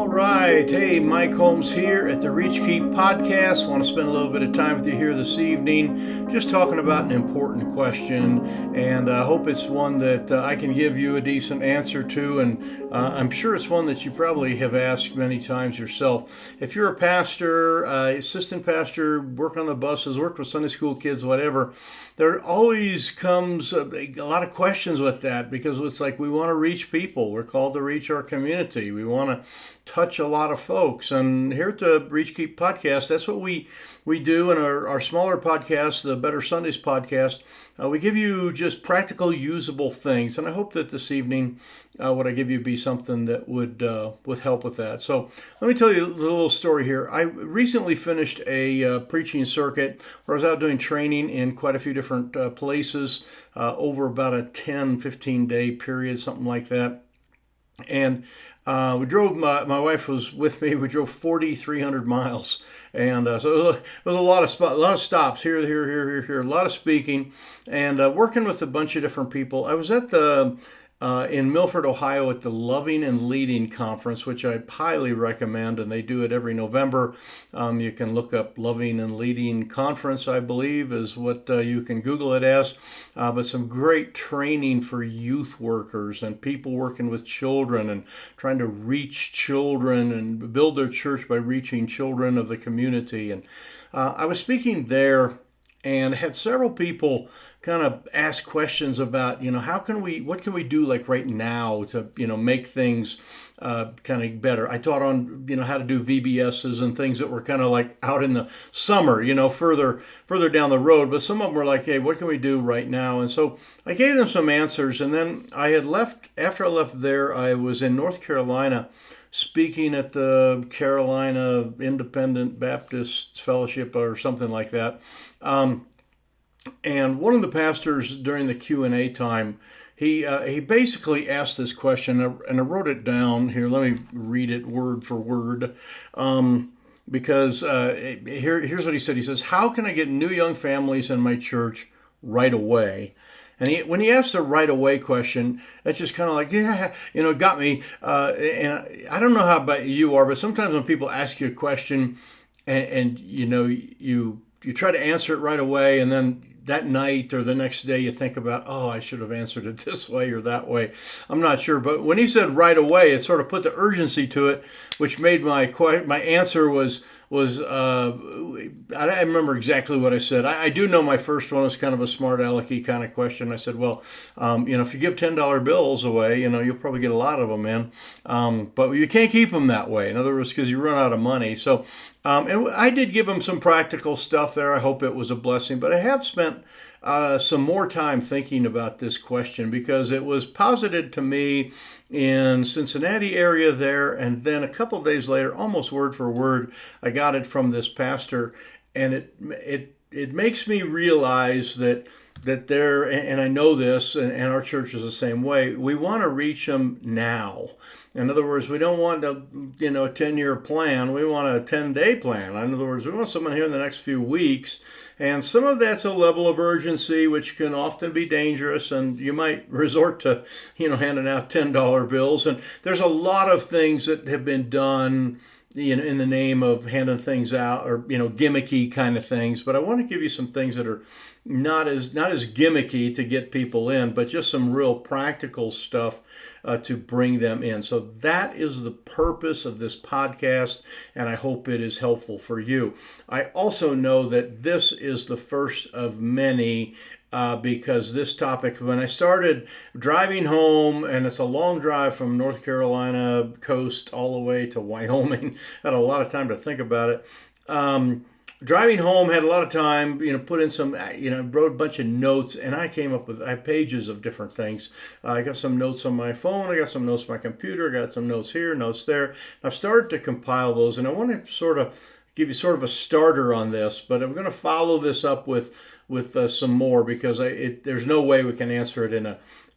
right. Hey, Mike Holmes here at the Reach Keep podcast. Want to spend a little bit of time with you here this evening, just talking about an important question, and I hope it's one that I can give you a decent answer to, and I'm sure it's one that you probably have asked many times yourself. If you're a pastor, assistant pastor, work on the buses, work with Sunday school kids, whatever, there always comes a lot of questions with that because it's like we want to reach people. We're called to reach our community. We want to touch a lot of folks. And here at the Reach Keep podcast, that's what we do in our smaller podcast, the Better Sundays podcast. We give you just practical, usable things. And I hope that this evening, what I give you be something that would help with that. So let me tell you a little story here. I recently finished a preaching circuit where I was out doing training in quite a few different places over about a 10, 15-day period, something like that. And we drove, my wife was with me, we drove 4,300 miles. And so it was a lot of stops here, a lot of speaking, and working with a bunch of different people. I was at in Milford, Ohio, at the Loving and Leading Conference, which I highly recommend, and they do it every November. You can look up Loving and Leading Conference, I believe, is what you can Google it as. But some great training for youth workers and people working with children and trying to reach children and build their church by reaching children of the community. And I was speaking there and had several people kind of ask questions about, what can we do like right now to, make things kind of better. I taught on, how to do VBSs and things that were kind of like out in the summer, further down the road. But some of them were like, hey, what can we do right now? And so I gave them some answers. And then after I left there, I was in North Carolina speaking at the Carolina Independent Baptist Fellowship or something like that. And one of the pastors during the Q&A time, he basically asked this question, and I wrote it down here. Let me read it word for word, because here's what he said. He says, "How can I get new young families in my church right away?" And when he asked the right away question, that's just kind of like, got me. And I don't know how about you are, but sometimes when people ask you a question and you try to answer it right away, and then that night or the next day you think about, oh, I should have answered it this way or that way. I'm not sure. But when he said right away, it sort of put the urgency to it, which made my answer was I remember exactly what I said. I do know my first one was kind of a smart alecky kind of question. I said, well, if you give $10 bills away, you'll probably get a lot of them in. But you can't keep them that way. In other words, because you run out of money. So, and I did give them some practical stuff there. I hope it was a blessing. But I have spent some more time thinking about this question because it was posited to me in Cincinnati area there, and then a couple days later, almost word for word, I got it from this pastor, and it makes me realize that there, and I know this, and our church is the same way. We want to reach them now. In other words, we don't want a 10-year plan. We want a 10-day plan. In other words, we want someone here in the next few weeks. And some of that's a level of urgency, which can often be dangerous. And you might resort to, handing out $10 bills. And there's a lot of things that have been done, in the name of handing things out or, gimmicky kind of things. But I want to give you some things that are not as gimmicky to get people in, but just some real practical stuff to bring them in. So that is the purpose of this podcast, and I hope it is helpful for you. I also know that this is the first of many because this topic, when I started driving home, and it's a long drive from North Carolina coast all the way to Wyoming, had a lot of time to think about it. Driving home, had a lot of time, put in some, wrote a bunch of notes, and I came up with pages of different things. I got some notes on my phone, I got some notes on my computer, I got some notes here, notes there. I've started to compile those, and I want to sort of give you sort of a starter on this, but I'm going to follow this up with some more because there's no way we can answer it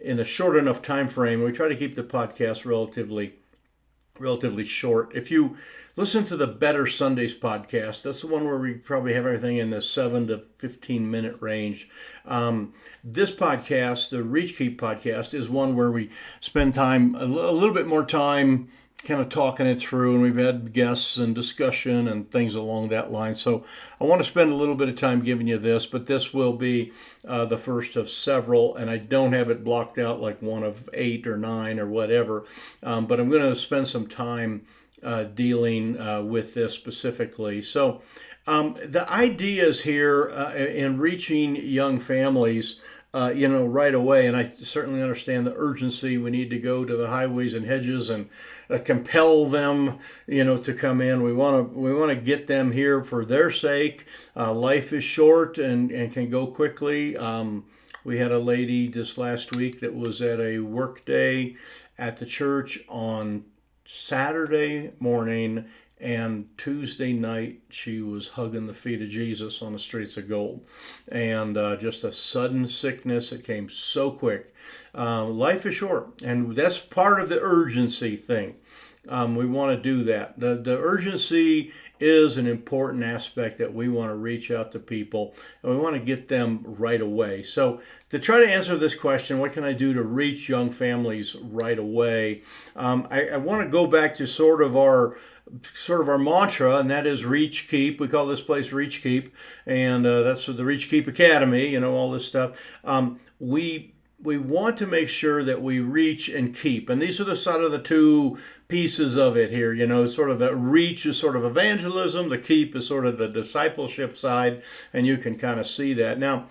in a short enough time frame. We try to keep the podcast relatively short. If you listen to the Better Sundays podcast, that's the one where we probably have everything in the 7 to 15 minute range. This podcast, the Reach Keep podcast, is one where we spend time, a little bit more time kind of talking it through, and we've had guests and discussion and things along that line. So I want to spend a little bit of time giving you this, but this will be the first of several, and I don't have it blocked out like one of 8 or 9 or whatever, but I'm going to spend some time dealing with this specifically. So the ideas here in reaching young families, right away, and I certainly understand the urgency. We need to go to the highways and hedges and compel them, to come in. We want to get them here for their sake. Life is short and can go quickly. We had a lady this last week that was at a work day at the church on Saturday morning, and Tuesday night she was hugging the feet of Jesus on the streets of Gold. And just a sudden sickness. It came so quick. Life is short, and that's part of the urgency thing. We want to do that. The urgency is an important aspect that we want to reach out to people, and we want to get them right away. So to try to answer this question, what can I do to reach young families right away? I want to go back to sort of our mantra, and that is reach, keep. We call this place Reach, Keep, and that's the Reach, Keep Academy, all this stuff. We want to make sure that we reach and keep, and these are the sort of the two pieces of it here. Sort of the reach is sort of evangelism, the keep is sort of the discipleship side, and you can kind of see that. Now,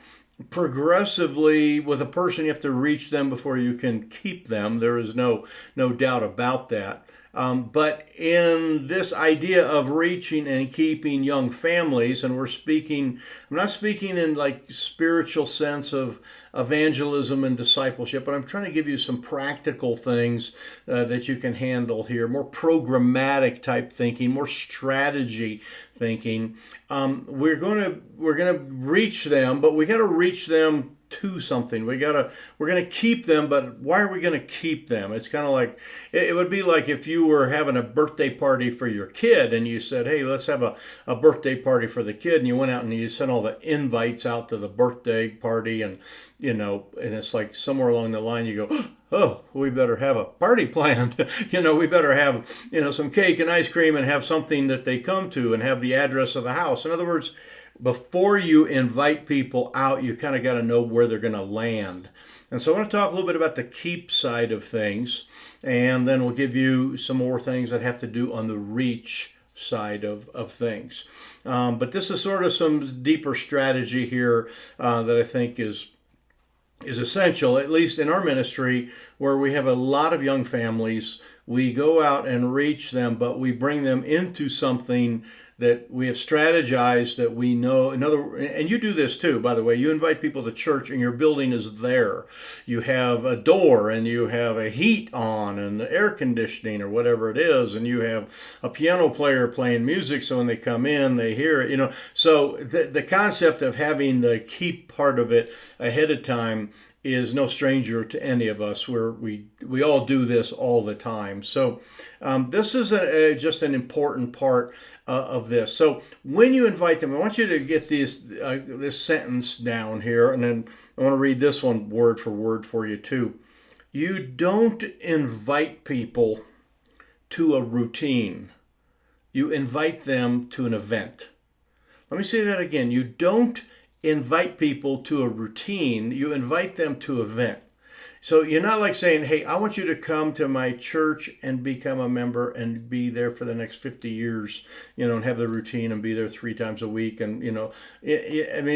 progressively, with a person, you have to reach them before you can keep them. There is no doubt about that. But in this idea of reaching and keeping young families, and I'm not speaking in like spiritual sense of evangelism and discipleship, but I'm trying to give you some practical things that you can handle here, more programmatic type thinking, more strategy thinking. We're going to reach them, but we got to reach them to something. We're going to keep them, but why are we going to keep them? It's kind of like, it would be like if you were having a birthday party for your kid and you said, hey, let's have a birthday party for the kid, and you went out and you sent all the invites out to the birthday party, and and it's like somewhere along the line you go, oh, we better have a party planned. We better have, some cake and ice cream and have something that they come to and have the address of the house. In other words, before you invite people out, you kind of got to know where they're going to land. And so I want to talk a little bit about the keep side of things, and then we'll give you some more things that have to do on the reach side of things. But this is sort of some deeper strategy here that I think is essential, at least in our ministry, where we have a lot of young families. We go out and reach them, but we bring them into something that we have strategized, that we know. And you do this too, by the way. You invite people to church, and your building is there. You have a door, and you have a heat on, and air conditioning, or whatever it is, and you have a piano player playing music, so when they come in, they hear it. So the concept of having the keep part of it ahead of time is no stranger to any of us. We all do this all the time. So this is just an important part of this. So when you invite them, I want you to get this sentence down here, and then I want to read this one word for word for you too. You don't invite people to a routine. You invite them to an event. Let me say that again. You don't invite people to a routine. You invite them to an event. So you're not like saying, hey, I want you to come to my church and become a member and be there for the next 50 years, and have the routine and be there 3 times a week. And,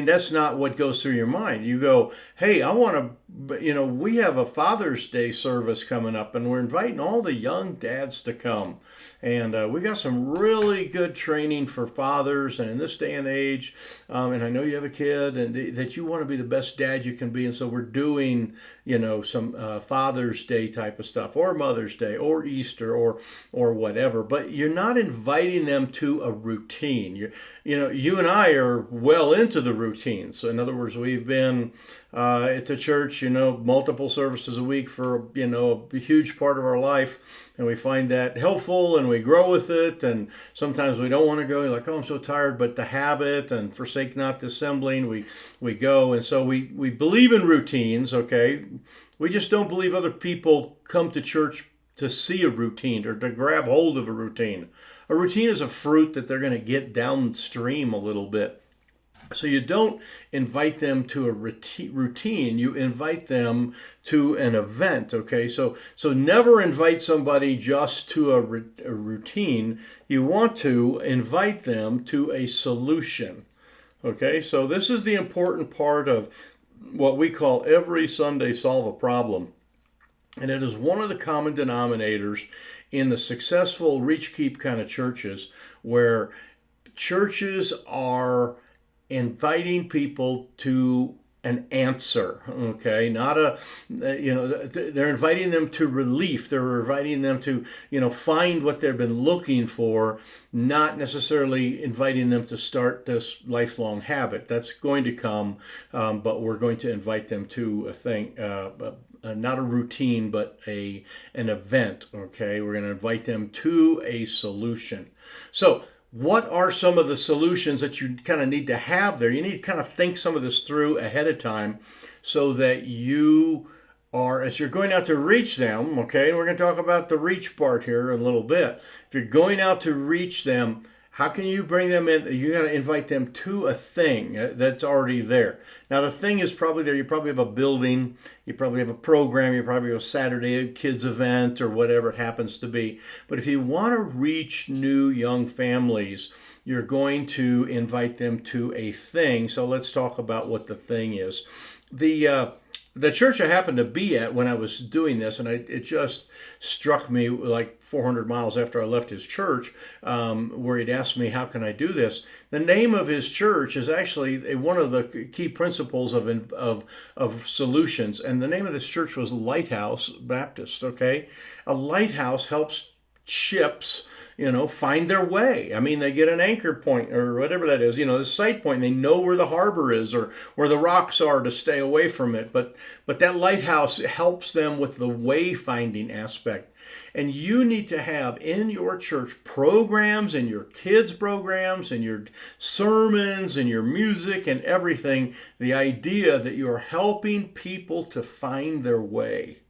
that's not what goes through your mind. You go, hey, I want to, we have a Father's Day service coming up, and we're inviting all the young dads to come. And we got some really good training for fathers, and in this day and age, and I know you have a kid, and that you want to be the best dad you can be. And so we're doing, some Father's Day type of stuff, or Mother's Day, or Easter, or whatever. But you're not inviting them to a routine. You and I are well into the routine. So in other words, we've been at the church, multiple services a week for, a huge part of our life. And we find that helpful, and we grow with it. And sometimes we don't want to go. You're like, oh, I'm so tired. But the habit, and forsake not dissembling, we go. And so we believe in routines, okay? We just don't believe other people come to church to see a routine or to grab hold of a routine. A routine is a fruit that they're going to get downstream a little bit. So you don't invite them to a routine, you invite them to an event, okay? So never invite somebody just to a routine. You want to invite them to a solution, okay? So this is the important part of what we call every Sunday solve a problem. And it is one of the common denominators in the successful reach keep kind of churches, where churches are inviting people to an answer, okay? Not a, they're inviting them to relief. They're inviting them to, find what they've been looking for, not necessarily inviting them to start this lifelong habit. That's going to come, but we're going to invite them to a thing, not a routine, but an event, okay? We're going to invite them to a solution. So, what are some of the solutions that you kind of need to have there? You need to kind of think some of this through ahead of time so that you are, as you're going out to reach them, okay, and we're going to talk about the reach part here in a little bit. If you're going out to reach them, how can you bring them in? You got to invite them to a thing that's already there. Now, the thing is probably there. You probably have a building. You probably have a program. You probably have a Saturday kids event or whatever it happens to be. But if you want to reach new young families, you're going to invite them to a thing. So let's talk about what the thing is. The church I happened to be at when I was doing this, and it just struck me like 400 miles after I left his church, where he'd asked me, how can I do this? The name of his church is actually one of the key principles of solutions, and the name of this church was Lighthouse Baptist, okay? A lighthouse helps ships, find their way. I mean, they get an anchor point or whatever that is, the sight point. They know where the harbor is or where the rocks are to stay away from it. But that lighthouse helps them with the wayfinding aspect. And you need to have in your church programs and your kids' programs and your sermons and your music and everything, the idea that you're helping people to find their way.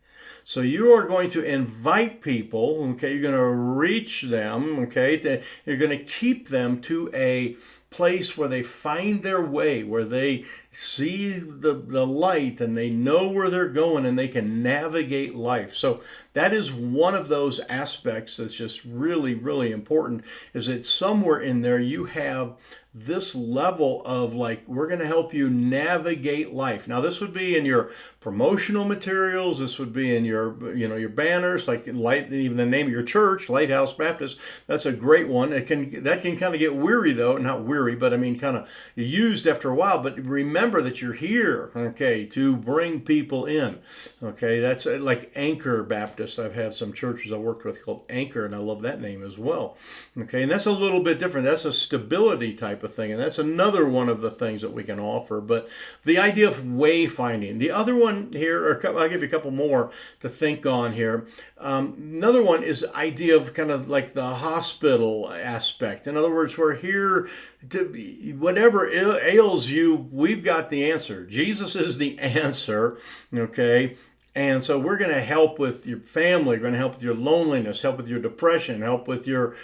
So you are going to invite people, okay, you're going to reach them, okay, you're going to keep them to a place where they find their way, where they see the light and they know where they're going and they can navigate life. So that is one of those aspects that's just really, really important, is that somewhere in there you have this level of we're going to help you navigate life. Now, this would be in your promotional materials. This would be in your, your banners, even the name of your church, Lighthouse Baptist. That's a great one. That can kind of get weary though, not weary, but I mean kind of used after a while. But remember that you're here, okay, to bring people in. Okay, that's like Anchor Baptist. I've had some churches I worked with called Anchor, and I love that name as well. Okay, and that's a little bit different. That's a stability type of thing, and that's another one of the things that we can offer. But the idea of wayfinding. The other one here, or I'll give you a couple more to think on here. Another one is the idea of kind of like the hospital aspect. In other words, we're here to whatever ails you, we've got the answer. Jesus is the answer, okay? And so we're going to help with your family, we're going to help with your loneliness, help with your depression, help with your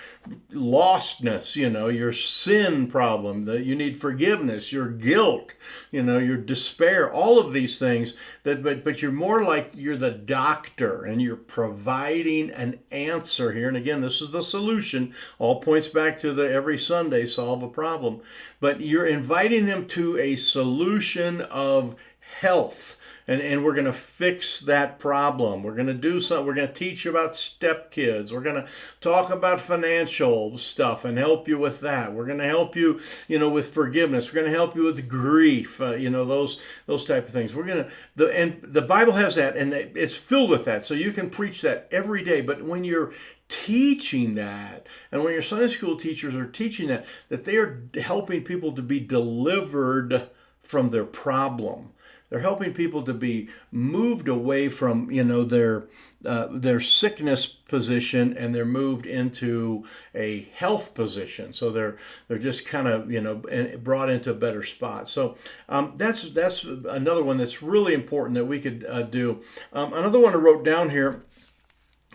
lostness, your sin problem, that you need forgiveness, your guilt, your despair, all of these things. But you're more like you're the doctor and you're providing an answer here. And again, this is the solution. All points back to the every Sunday solve a problem. But you're inviting them to a solution of health. And we're going to fix that problem. We're going to do something. We're going to teach you about stepkids. We're going to talk about financial stuff and help you with that. We're going to help you, with forgiveness. We're going to help you with grief. Those type of things. And the Bible has that, and it's filled with that. So you can preach that every day. But when you're teaching that, and when your Sunday school teachers are teaching that they are helping people to be delivered from their problem. They're helping people to be moved away from, their sickness position, and they're moved into a health position. So they're just kind of, brought into a better spot. So that's another one that's really important that we could do. Another one I wrote down here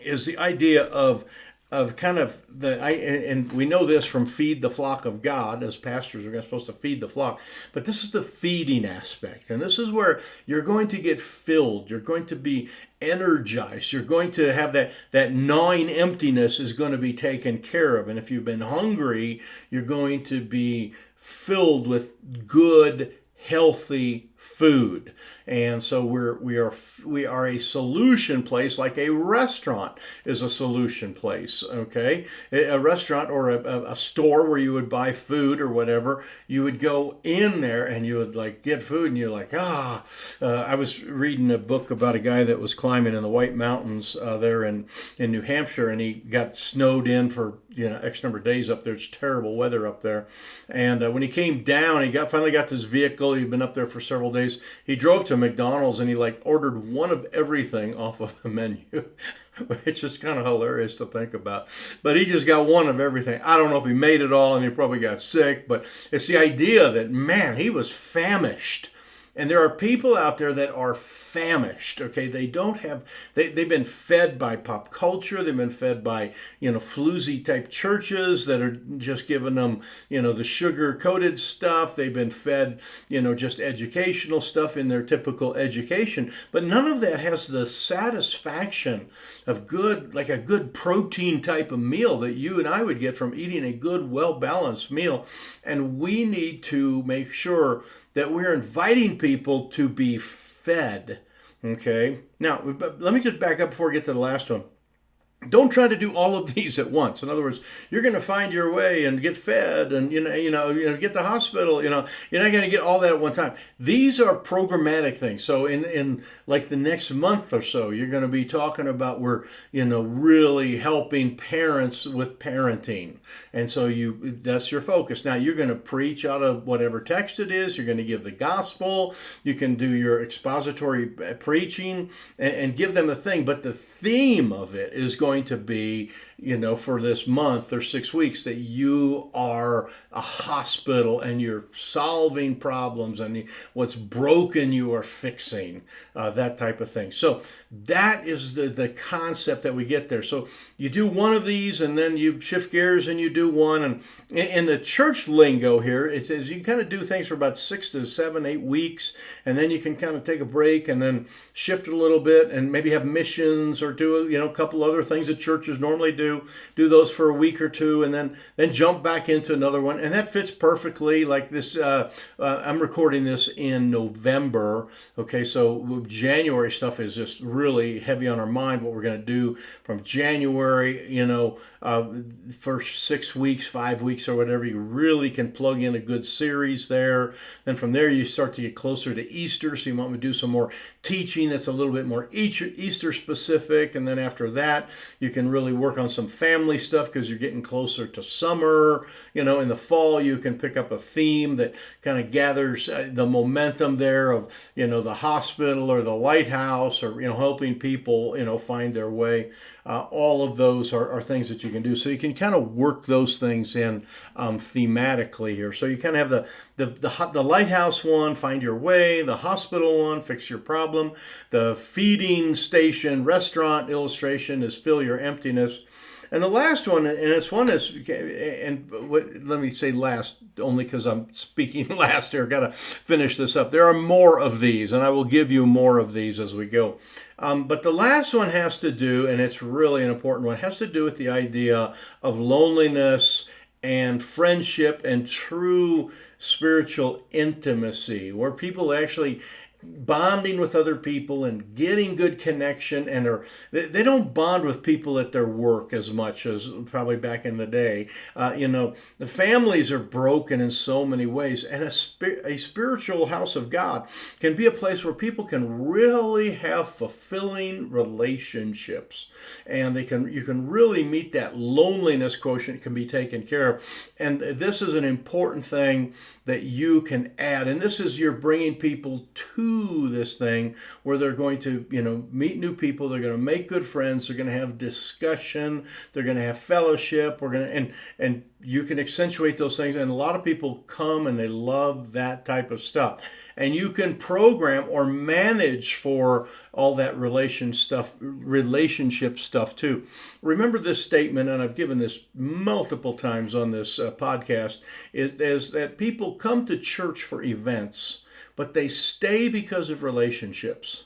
is the idea of kind of and we know this from feed the flock of God. As pastors, we're supposed to feed the flock, but this is the feeding aspect, and this is where you're going to get filled, you're going to be energized, you're going to have that gnawing emptiness is going to be taken care of. And if you've been hungry, you're going to be filled with good, healthy food. And so we are a solution place, like a restaurant is a solution place. Okay, a restaurant or a store where you would buy food or whatever, you would go in there and you would like get food, and you're like, I was reading a book about a guy that was climbing in the White Mountains there in New Hampshire, and he got snowed in for X number of days up there. It's terrible weather up there, and when he came down, he finally got to his vehicle. He'd been up there for several days. He drove to McDonald's and he ordered one of everything off of the menu, which is kind of hilarious to think about. But he just got one of everything. I don't know if he made it all, and he probably got sick, but it's the idea that, man, he was famished. And there are people out there that are famished, okay? They've been fed by pop culture. They've been fed by, floozy type churches that are just giving them, the sugar-coated stuff. They've been fed, just educational stuff in their typical education. But none of that has the satisfaction of a good protein type of meal that you and I would get from eating a good, well-balanced meal. And we need to make sure that we're inviting people to be fed. Okay? Now, let me just back up before we get to the last one. Don't try to do all of these at once. In other words, you're going to find your way and get fed and get to the hospital. You're not going to get all that at one time. These are programmatic things. So in like the next month or so, you're going to be talking about really helping parents with parenting, and so that's your focus. Now you're going to preach out of whatever text it is. You're going to give the gospel. You can do your expository preaching and give them a thing, but the theme of it is going to be, for this month or 6 weeks, that you are a hospital and you're solving problems, and what's broken you are fixing, that type of thing. So that is the concept that we get there. So you do one of these and then you shift gears and you do one. And in the church lingo here, it says you kind of do things for about 6 to 7, 8 weeks, and then you can kind of take a break and then shift a little bit and maybe have missions or do a couple other things that churches normally do those for a week or two, and then jump back into another one. And that fits perfectly. Like this, I'm recording this in November. Okay, so January stuff is just really heavy on our mind. What we're going to do from January, first 6 weeks, 5 weeks, or whatever, you really can plug in a good series there. Then from there, you start to get closer to Easter. So you want me to do some more teaching that's a little bit more Easter specific. And then after that, you can really work on some family stuff because you're getting closer to summer. In the fall, you can pick up a theme that kind of gathers the momentum there of, the hospital or the lighthouse, or, helping people, find their way. All of those are things that you can do. So you can kind of work those things in thematically here. So you kind of have the lighthouse one, find your way, the hospital one, fix your problem, the feeding station restaurant illustration is fill your emptiness. And the last one, and it's one that's, let me say last, only because I'm speaking last here, got to finish this up. There are more of these, and I will give you more of these as we go. But the last one has to do, and it's really an important one, has to do with the idea of loneliness and friendship and true spiritual intimacy, where people actually bonding with other people and getting good connection, and they don't bond with people at their work as much as probably back in the day. The families are broken in so many ways, and a spiritual house of God can be a place where people can really have fulfilling relationships, and you can really meet that loneliness quotient can be taken care of. And this is an important thing that you can add, and this is you're bringing people to do this thing where they're going to, meet new people. They're going to make good friends. They're going to have discussion. They're going to have fellowship. We're going to, and you can accentuate those things. And a lot of people come and they love that type of stuff. And you can program or manage for all that relationship stuff too. Remember this statement, and I've given this multiple times on this podcast, is that people come to church for events, but they stay because of relationships.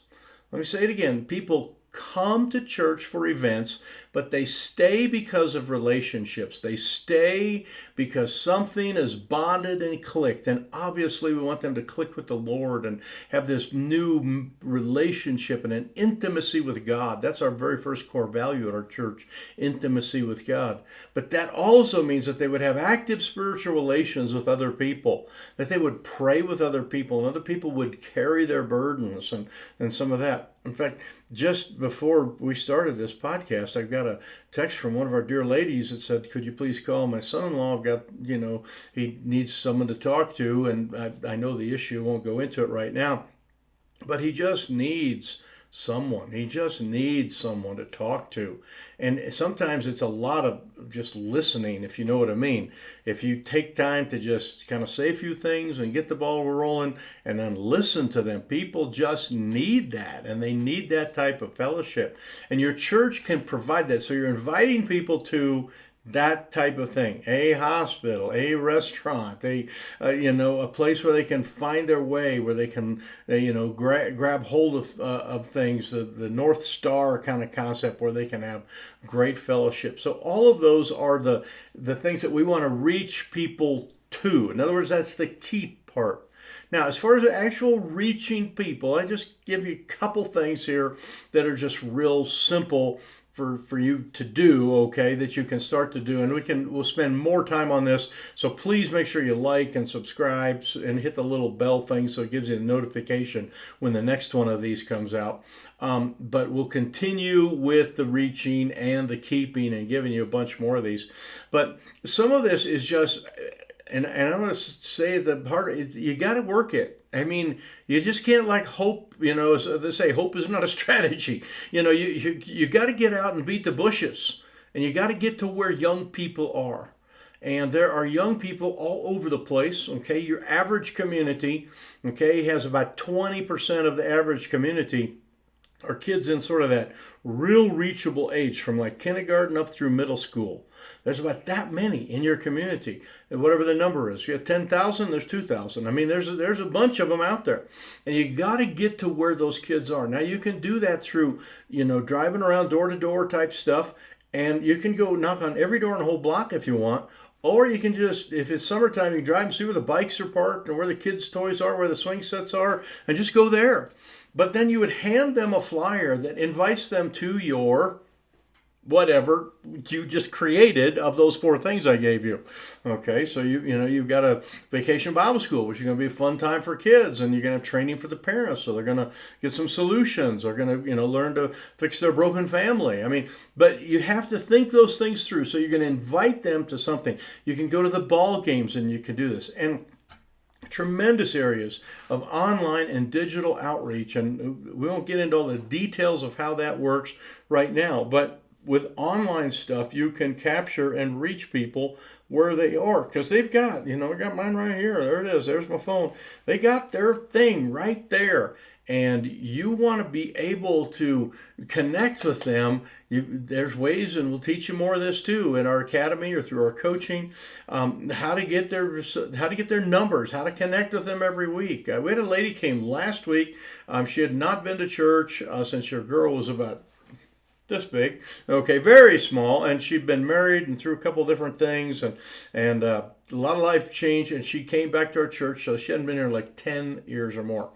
Let me say it again. People come to church for events, but they stay because of relationships. They stay because something is bonded and clicked. And obviously we want them to click with the Lord and have this new relationship and an intimacy with God. That's our very first core value at our church, intimacy with God. But that also means that they would have active spiritual relations with other people, that they would pray with other people, and other people would carry their burdens and some of that. In fact, just before we started this podcast, I got a text from one of our dear ladies that said, could you please call my son-in-law? I've got, he needs someone to talk to, and I know the issue, won't go into it right now, but he just needs someone. He just needs someone to talk to. And sometimes it's a lot of just listening, if you know what I mean. If you take time to just kind of say a few things and get the ball rolling and then listen to them, people just need that, and they need that type of fellowship. And your church can provide that. So you're inviting people to that type of thing, a hospital, a restaurant, a place where they can find their way, where they can grab hold of things, the North Star kind of concept, where they can have great fellowship. So all of those are the things that we want to reach people to. In other words, that's the key part. Now, as far as the actual reaching people, I just give you a couple things here that are just real simple for you to do, okay, that you can start to do. And we'll spend more time on this. So please make sure you like and subscribe and hit the little bell thing so it gives you a notification when the next one of these comes out. But we'll continue with the reaching and the keeping and giving you a bunch more of these. But some of this is just, and I'm going to say the part, you got to work it. I mean, you just can't hope, as they say, hope is not a strategy. You got to get out and beat the bushes, and you got to get to where young people are. And there are young people all over the place, okay? Your average community, okay, has about 20% of the average community are kids in sort of that real reachable age from kindergarten up through middle school. There's about that many in your community, whatever the number is. You have 10,000, there's 2,000. I mean, there's a bunch of them out there. And you got to get to where those kids are. Now, you can do that through, driving around door-to-door type stuff. And you can go knock on every door in the whole block if you want. Or you can just, if it's summertime, you can drive and see where the bikes are parked and where the kids' toys are, where the swing sets are, and just go there. But then you would hand them a flyer that invites them to your whatever you just created of those 4 things I gave you. Okay, so you've got a vacation Bible school, which is going to be a fun time for kids, and you're going to have training for the parents, so they're going to get some solutions. They're going to learn to fix their broken family. I mean, but you have to think those things through. So you're going to invite them to something. You can go to the ball games, and you can do this. And tremendous areas of online and digital outreach, and we won't get into all the details of how that works right now, but with online stuff, you can capture and reach people where they are, because they've got, I got mine right here. There it is. There's my phone. They got their thing right there. And you want to be able to connect with them. There's ways, and we'll teach you more of this too in our academy or through our coaching, how to get their numbers, how to connect with them every week. We had a lady came last week. She had not been to church since her girl was about this big, okay, very small, and she'd been married and through a couple different things, and a lot of life change, and she came back to our church, so she hadn't been here 10 years or more,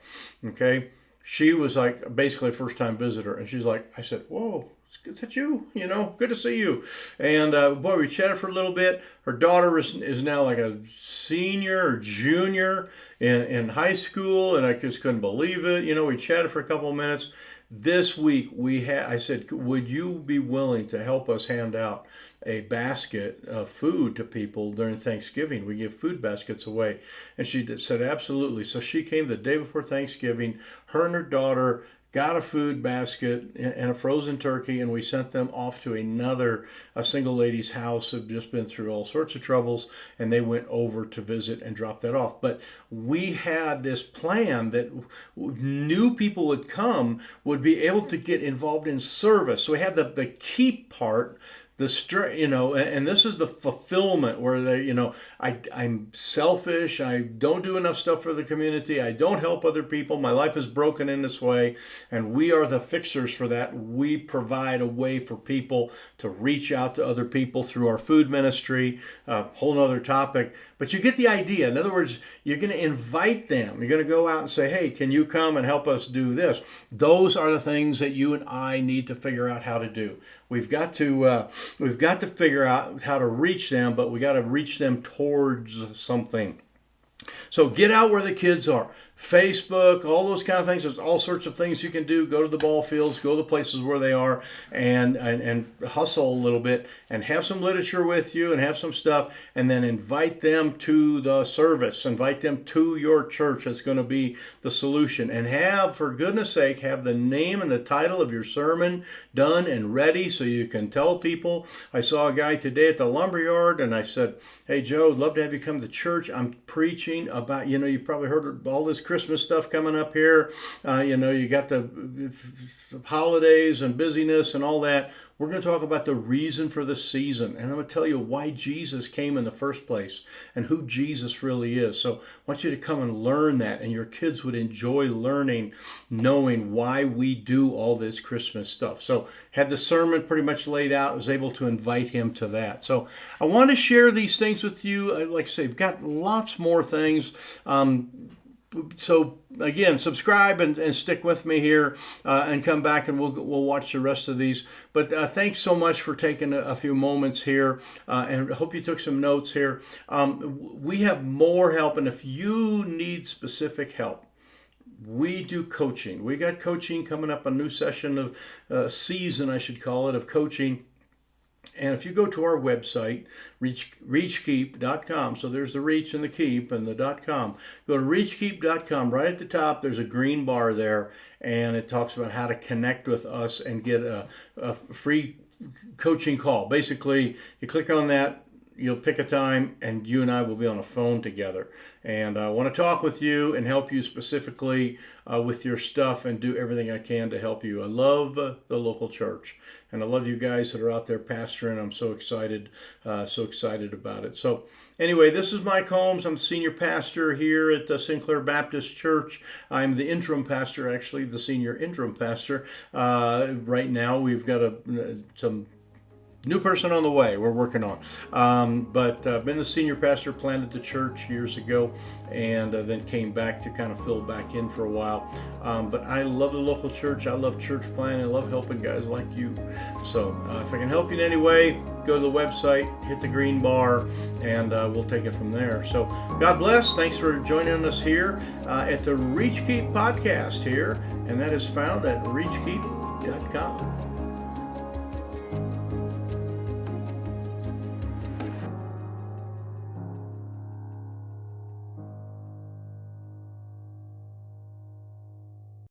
okay? She was basically a first-time visitor, and she's I said, whoa, is that you? Good to see you. And boy, we chatted for a little bit. Her daughter is now a senior or junior in high school, and I just couldn't believe it. We chatted for a couple of minutes. this week I said, would you be willing to help us hand out a basket of food to people during Thanksgiving? We give food baskets away. And she said, absolutely. So she came the day before Thanksgiving, her and her daughter got a food basket and a frozen turkey, and we sent them off to a single lady's house who had just been through all sorts of troubles, and they went over to visit and drop that off. But we had this plan that new people would be able to get involved in service. So we had the key part, and this is the fulfillment where I'm selfish. I don't do enough stuff for the community. I don't help other people. My life is broken in this way, and we are the fixers for that. We provide a way for people to reach out to other people through our food ministry. Whole nother topic, but you get the idea. In other words, you're going to invite them. You're going to go out and say, hey, can you come and help us do this? Those are the things that you and I need to figure out how to do. We've got to figure out how to reach them, but we got to reach them towards something. So get out where the kids are. Facebook, all those kind of things. There's all sorts of things you can do. Go to the ball fields, go to the places where they are, and hustle a little bit, and have some literature with you, and have some stuff, and then invite them to the service. Invite them to your church. That's going to be the solution. And for goodness sake, have the name and the title of your sermon done and ready so you can tell people. I saw a guy today at the lumberyard, and I said, hey, Joe, I'd love to have you come to church. I'm preaching about, you've probably heard all this Christmas stuff coming up here. You got the holidays and busyness and all that. We're going to talk about the reason for the season. And I'm going to tell you why Jesus came in the first place and who Jesus really is. So I want you to come and learn that. And your kids would enjoy knowing why we do all this Christmas stuff. So had the sermon pretty much laid out. Was able to invite him to that. So I want to share these things with you. Like I say, I've got lots more things. So again, subscribe and stick with me here, and come back and we'll watch the rest of these. But thanks so much for taking a few moments here, and I hope you took some notes here. We have more help, and if you need specific help, we do coaching. We got coaching coming up, a new session of season, I should call it, of coaching. And if you go to our website, reachkeep.com, so there's the reach and the keep and the .com. Go to reachkeep.com. Right at the top, there's a green bar there, and it talks about how to connect with us and get a free coaching call. Basically, you click on that, you'll pick a time, and you and I will be on a phone together. And I want to talk with you and help you specifically with your stuff and do everything I can to help you. I love the local church, and I love you guys that are out there pastoring. I'm so excited about it. So anyway, this is Mike Holmes. I'm the senior pastor here at Sinclair Baptist Church. I'm the interim pastor, actually, the senior interim pastor. Right now, we've got some new person on the way we're working on. But I've been the senior pastor, planted the church years ago, and then came back to kind of fill back in for a while. But I love the local church. I love church planting. I love helping guys like you. So if I can help you in any way, go to the website, hit the green bar, and we'll take it from there. So God bless. Thanks for joining us here at the Reach Keep podcast here, and that is found at reachkeep.com.